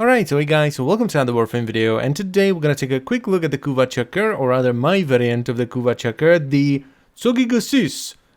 Alright, so hey guys, so welcome to another Warframe video, and today we're gonna take a quick look at the Kuva Chakkhurr, or rather my variant of the Kuva Chakkhurr, the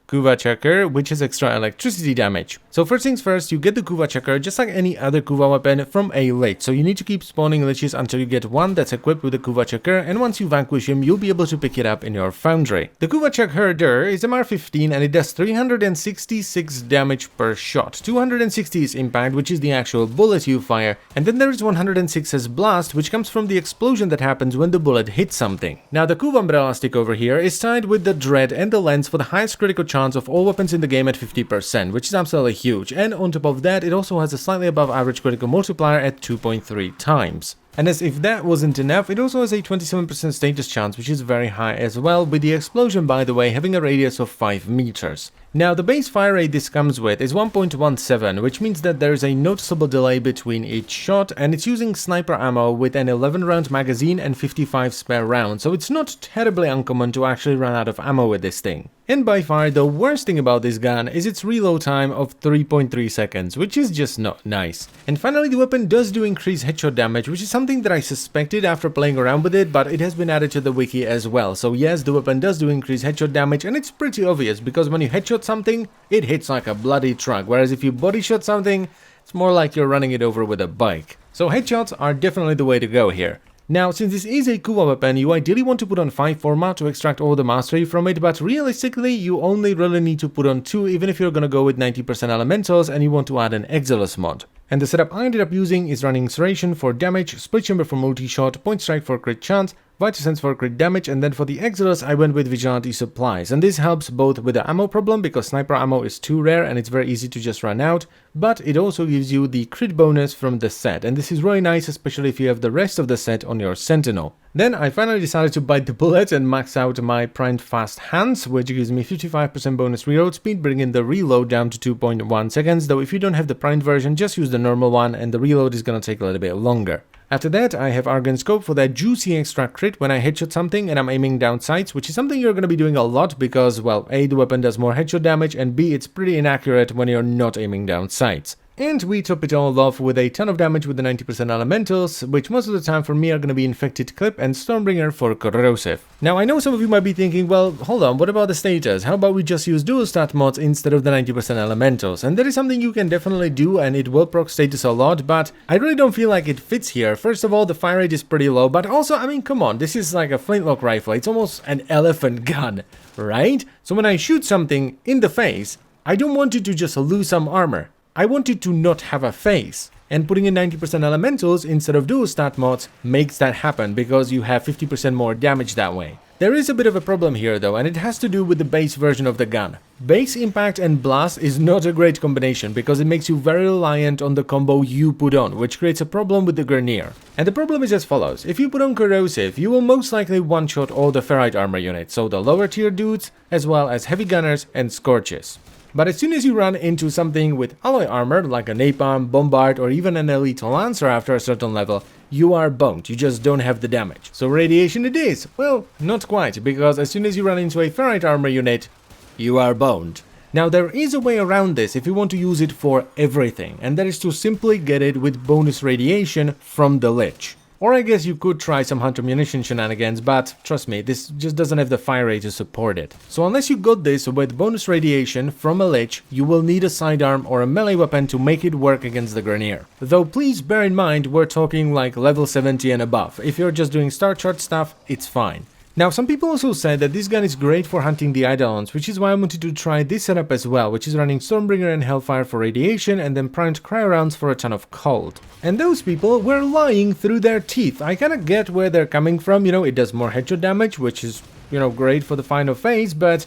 Kuva Chakkhurr, which has extra electricity damage. So first things first, you get the Kuva Chakkhurr just like any other Kuva weapon from a lich. So you need to keep spawning liches until you get one that's equipped with the Kuva Chakkhurr, and once you vanquish him, you'll be able to pick it up in your foundry. The Kuva Chakkhurr is MR15 and it does 366 damage per shot. 260 is impact, which is the actual bullet you fire, and then there is 106 as blast, which comes from the explosion that happens when the bullet hits something. Now the Kuva umbrella stick over here is tied with the dread and the lens for the highest critical chance of all weapons in the game at 50%, which is absolutely huge, and on top of that it also has a slightly above average critical multiplier at 2.3 times. And as if that wasn't enough, it also has a 27% status chance, which is very high as well, with the explosion, by the way, having a radius of 5 meters. Now, the base fire rate this comes with is 1.17, which means that there is a noticeable delay between each shot, and it's using sniper ammo with an 11-round magazine and 55 spare rounds, so it's not terribly uncommon to actually run out of ammo with this thing. And by far, the worst thing about this gun is its reload time of 3.3 seconds, which is just not nice. And finally, the weapon does do increased headshot damage, which is something that I suspected after playing around with it, but it has been added to the wiki as well. So yes, the weapon does do increased headshot damage, and it's pretty obvious, because when you headshot something, it hits like a bloody truck, whereas if you body shot something, it's more like you're running it over with a bike. So headshots are definitely the way to go here. Now, since this is a Kuva weapon, you ideally want to put on 5 Forma to extract all the mastery from it, but realistically, you only really need to put on 2, even if you're gonna go with 90% elementals and you want to add an Eidolon mod. And the setup I ended up using is running Serration for damage, Split Chamber for multi-shot, Point Strike for crit chance, Vital Sense for crit damage, and then for the Eidolons I went with Vigilante supplies, and this helps both with the ammo problem because sniper ammo is too rare and it's very easy to just run out, but it also gives you the crit bonus from the set, and this is really nice, especially if you have the rest of the set on your Sentinel. Then I finally decided to bite the bullet and max out my primed fast hands, which gives me 55% bonus reload speed, bringing the reload down to 2.1 seconds, though if you don't have the primed version, just use the normal one and the reload is gonna take a little bit longer. After that, I have Argon Scope for that juicy extra crit when I headshot something and I'm aiming down sights, which is something you're going to be doing a lot because, well, A, the weapon does more headshot damage, and B, it's pretty inaccurate when you're not aiming down sights. And we top it all off with a ton of damage with the 90% elementals, which most of the time for me are going to be Infected Clip and Stormbringer for corrosive. Now I know some of you might be thinking, well, hold on, what about the status? How about we just use dual stat mods instead of the 90% elementals? And that is something you can definitely do, and it will proc status a lot, but I really don't feel like it fits here. First of all, the fire rate is pretty low, but also, I mean, come on, this is like a flintlock rifle. It's almost an elephant gun, right? So when I shoot something in the face, I don't want it to just lose some armor. I want it to not have a face, and putting in 90% elementals instead of dual stat mods makes that happen because you have 50% more damage that way. There is a bit of a problem here though, and it has to do with the base version of the gun. Base impact and blast is not a great combination because it makes you very reliant on the combo you put on, which creates a problem with the Grineer. And the problem is as follows: if you put on corrosive, you will most likely one-shot all the ferrite armor units, so the lower tier dudes, as well as heavy gunners and scorches. But as soon as you run into something with alloy armor, like a napalm, bombard, or even an elite lancer after a certain level, you are boned, you just don't have the damage. So radiation it is? Well, not quite, because as soon as you run into a ferrite armor unit, you are boned. Now there is a way around this if you want to use it for everything, and that is to simply get it with bonus radiation from the lich. Or I guess you could try some hunter munition shenanigans, but trust me, this just doesn't have the fire rate to support it. So unless you got this with bonus radiation from a lich, you will need a sidearm or a melee weapon to make it work against the Grineer. Though please bear in mind, we're talking like level 70 and above. If you're just doing star chart stuff, it's fine. Now, some people also said that this gun is great for hunting the Eidolons, which is why I wanted to try this setup as well, which is running Stormbringer and Hellfire for radiation and then primed cryo rounds for a ton of cold. And those people were lying through their teeth. I kinda get where they're coming from, you know, it does more headshot damage, which is, you know, great for the final phase, but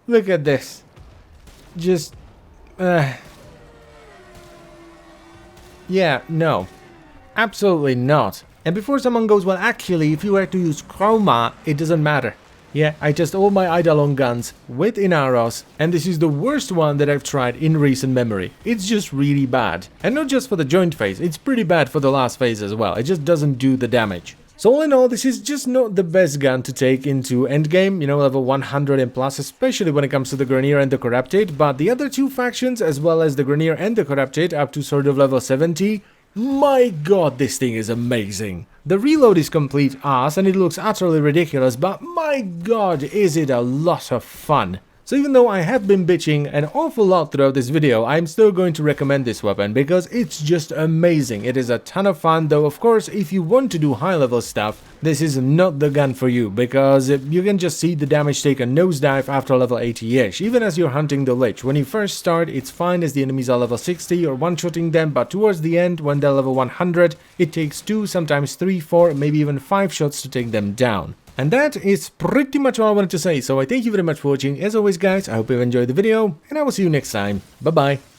look at this. Just, yeah, no. Absolutely not. And before someone goes, well, actually, if you were to use Chroma, it doesn't matter. Yeah, I test all my Eidolon guns with Inaros, and this is the worst one that I've tried in recent memory. It's just really bad. And not just for the joint phase, it's pretty bad for the last phase as well. It just doesn't do the damage. So all in all, this is just not the best gun to take into endgame, you know, level 100 and plus, especially when it comes to the Grineer and the Corrupted, but the other two factions, as well as the Grineer and the Corrupted, up to sort of level 70, My god, this thing is amazing. The reload is complete ass and it looks utterly ridiculous, but my god, is it a lot of fun. So even though I have been bitching an awful lot throughout this video, I'm still going to recommend this weapon because it's just amazing. It is a ton of fun, though of course if you want to do high level stuff, this is not the gun for you, because you can just see the damage take a nosedive after level 80ish, even as you're hunting the Lich. When you first start, it's fine as the enemies are level 60 or one-shotting them, but towards the end, when they're level 100, it takes 2, sometimes 3, 4, maybe even 5 shots to take them down. And that is pretty much all I wanted to say, so I thank you very much for watching. As always guys, I hope you've enjoyed the video, and I will see you next time. Bye bye.